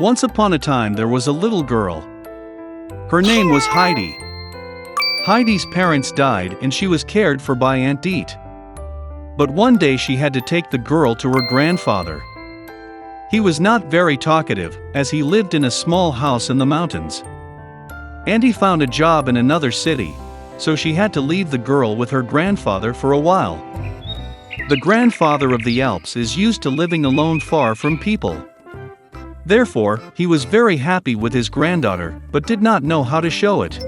Once upon a time there was a little girl. Her name was Heidi. Heidi's parents died and she was cared for by Aunt Dete. But one day she had to take the girl to her grandfather. He was not very talkative, as he lived in a small house in the mountains. Auntie found a job in another city, so she had to leave the girl with her grandfather for a while. The grandfather of the Alps is used to living alone far from people. Therefore, he was very happy with his granddaughter, but did not know how to show it.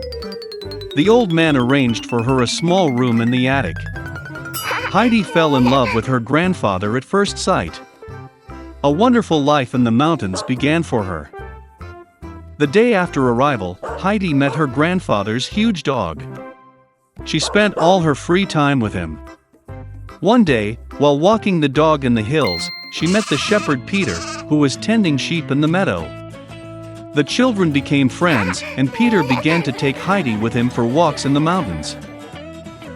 The old man arranged for her a small room in the attic. Heidi fell in love with her grandfather at first sight. A wonderful life in the mountains began for her. The day after arrival, Heidi met her grandfather's huge dog. She spent all her free time with him. One day, while walking the dog in the hills, she met the shepherd Peter, who was tending sheep in the meadow. The children became friends, and Peter began to take Heidi with him for walks in the mountains.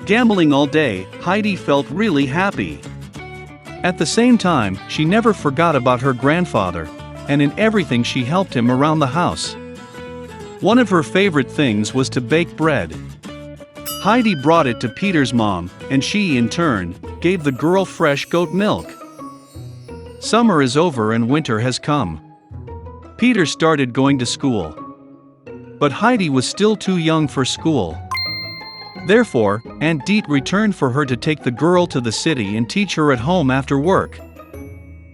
Gambling all day, Heidi felt really happy. At the same time, she never forgot about her grandfather, and in everything she helped him around the house. One of her favorite things was to bake bread. Heidi brought it to Peter's mom, and she, in turn, gave the girl fresh goat milk. Summer is over and winter has come. Peter started going to school. But Heidi was still too young for school. Therefore, Aunt Dete returned for her to take the girl to the city and teach her at home after work.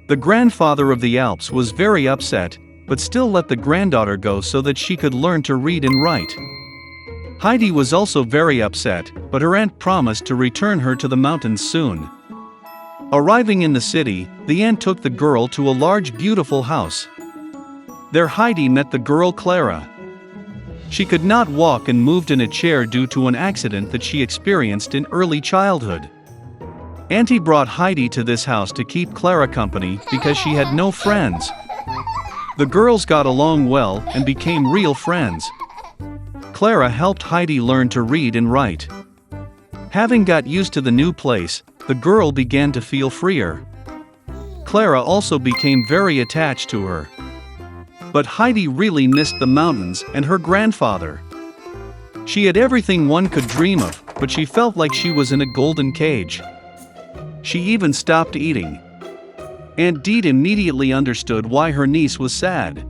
The grandfather of the Alps was very upset, but still let the granddaughter go so that she could learn to read and write. Heidi was also very upset, but her aunt promised to return her to the mountains soon. Arriving in the city, the aunt took the girl to a large beautiful house. There Heidi met the girl Clara. She could not walk and moved in a chair due to an accident that she experienced in early childhood. Auntie brought Heidi to this house to keep Clara company because she had no friends. The girls got along well and became real friends. Clara helped Heidi learn to read and write. Having got used to the new place, the girl began to feel freer. Clara also became very attached to her. But Heidi really missed the mountains and her grandfather. She had everything one could dream of, but she felt like she was in a golden cage. She even stopped eating. Aunt Dete immediately understood why her niece was sad.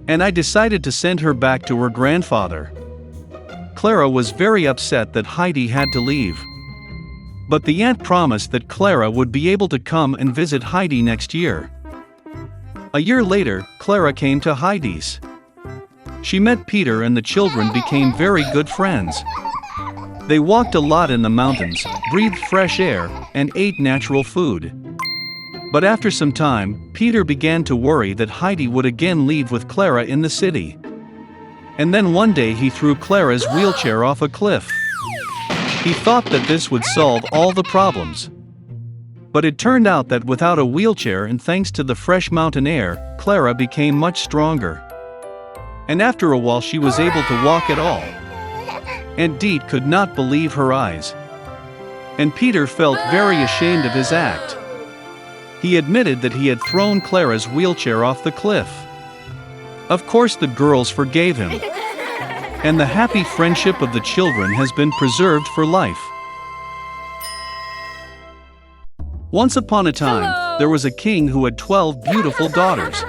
And I decided to send her back to her grandfather. Clara was very upset that Heidi had to leave. But the aunt promised that Clara would be able to come and visit Heidi next year. A year later, Clara came to Heidi's. She met Peter and the children became very good friends. They walked a lot in the mountains, breathed fresh air, and ate natural food. But after some time, Peter began to worry that Heidi would again leave with Clara in the city. And then one day he threw Clara's wheelchair off a cliff. He thought that this would solve all the problems. But it turned out that without a wheelchair and thanks to the fresh mountain air, Clara became much stronger. And after a while she was able to walk at all. Aunt Dete could not believe her eyes. And Peter felt very ashamed of his act. He admitted that he had thrown Clara's wheelchair off the cliff. Of course the girls forgave him. And the happy friendship of the children has been preserved for life. Once upon a time, there was a king who had 12 beautiful daughters.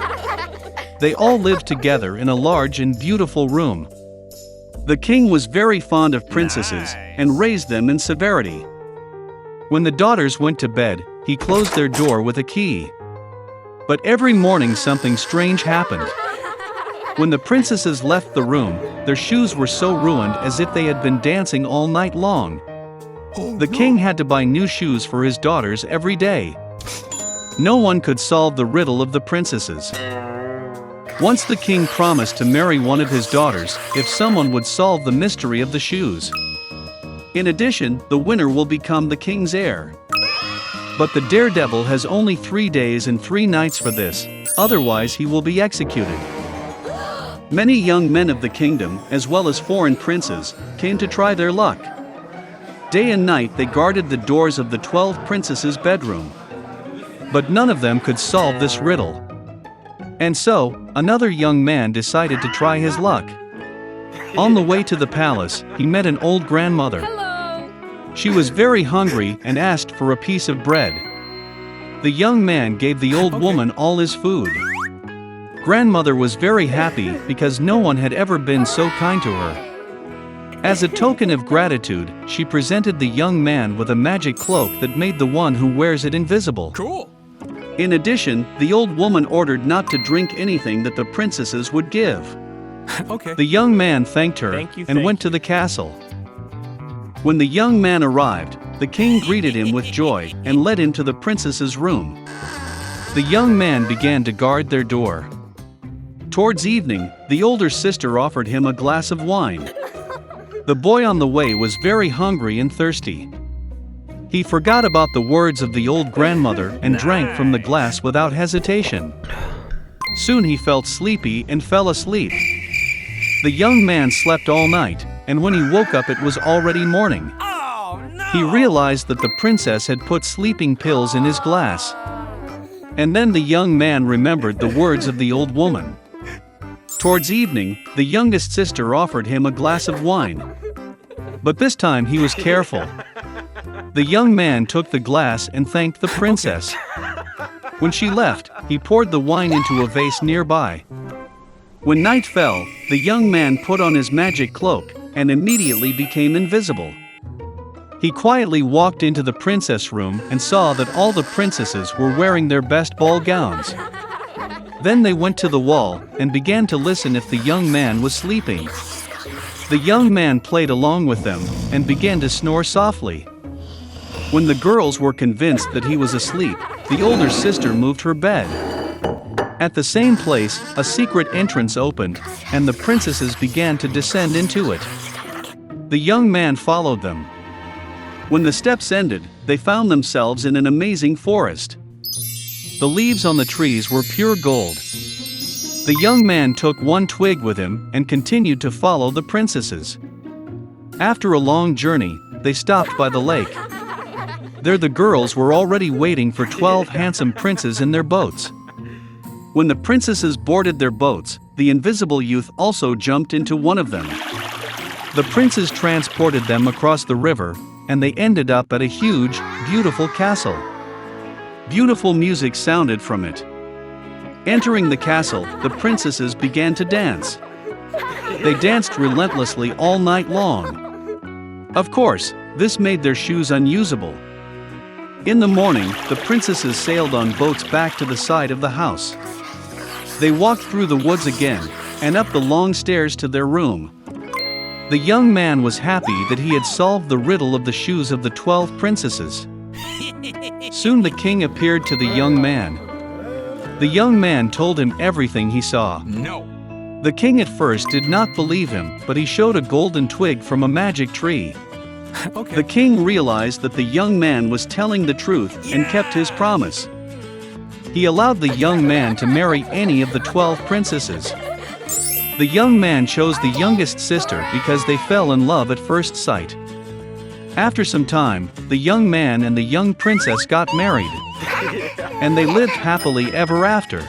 They all lived together in a large and beautiful room. The king was very fond of princesses and raised them in severity. When the daughters went to bed, he closed their door with a key. But every morning something strange happened. When the princesses left the room, their shoes were so ruined as if they had been dancing all night long. The king had to buy new shoes for his daughters every day. No one could solve the riddle of the princesses. Once the king promised to marry one of his daughters if someone would solve the mystery of the shoes. In addition, the winner will become the king's heir. But the daredevil has only 3 days and 3 nights for this, otherwise he will be executed. Many young men of the kingdom, as well as foreign princes, came to try their luck. Day and night they guarded the doors of the 12 princesses' bedroom. But none of them could solve this riddle. And so, another young man decided to try his luck. On the way to the palace, he met an old grandmother. Hello. She was very hungry and asked for a piece of bread. The young man gave the old woman all his food. Grandmother was very happy because no one had ever been so kind to her. As a token of gratitude, she presented the young man with a magic cloak that made the one who wears it invisible. Cool. In addition, the old woman ordered not to drink anything that the princesses would give. Okay. The young man thanked her and went to the castle. When the young man arrived, the king greeted him with joy and led him to the princess's room. The young man began to guard their door. Towards evening, the older sister offered him a glass of wine. The boy on the way was very hungry and thirsty. He forgot about the words of the old grandmother and drank from the glass without hesitation. Soon he felt sleepy and fell asleep. The young man slept all night, and when he woke up it was already morning. Oh, no. He realized that the princess had put sleeping pills in his glass. And then the young man remembered the words of the old woman. Towards evening, the youngest sister offered him a glass of wine. But this time he was careful. The young man took the glass and thanked the princess. When she left, he poured the wine into a vase nearby. When night fell, the young man put on his magic cloak and immediately became invisible. He quietly walked into the princess room and saw that all the princesses were wearing their best ball gowns. Then they went to the wall and began to listen if the young man was sleeping. The young man played along with them and began to snore softly. When the girls were convinced that he was asleep, the older sister moved her bed. At the same place, a secret entrance opened, and the princesses began to descend into it. The young man followed them. When the steps ended, they found themselves in an amazing forest. The leaves on the trees were pure gold. The young man took one twig with him and continued to follow the princesses. After a long journey, they stopped by the lake. There the girls were already waiting for 12 handsome princes in their boats. When the princesses boarded their boats, the invisible youth also jumped into one of them. The princes transported them across the river, and they ended up at a huge, beautiful castle. Beautiful music sounded from it. Entering the castle, the princesses began to dance. They danced relentlessly all night long. Of course, this made their shoes unusable. In the morning, the princesses sailed on boats back to the side of the house. They walked through the woods again, and up the long stairs to their room. The young man was happy that he had solved the riddle of the shoes of the 12 princesses. Soon the king appeared to the young man. The young man told him everything he saw. No. The king at first did not believe him, but he showed a golden twig from a magic tree. Okay. The king realized that the young man was telling the truth and kept his promise. He allowed the young man to marry any of the 12 princesses. The young man chose the youngest sister because they fell in love at first sight. After some time, the young man and the young princess got married. And they lived happily ever after.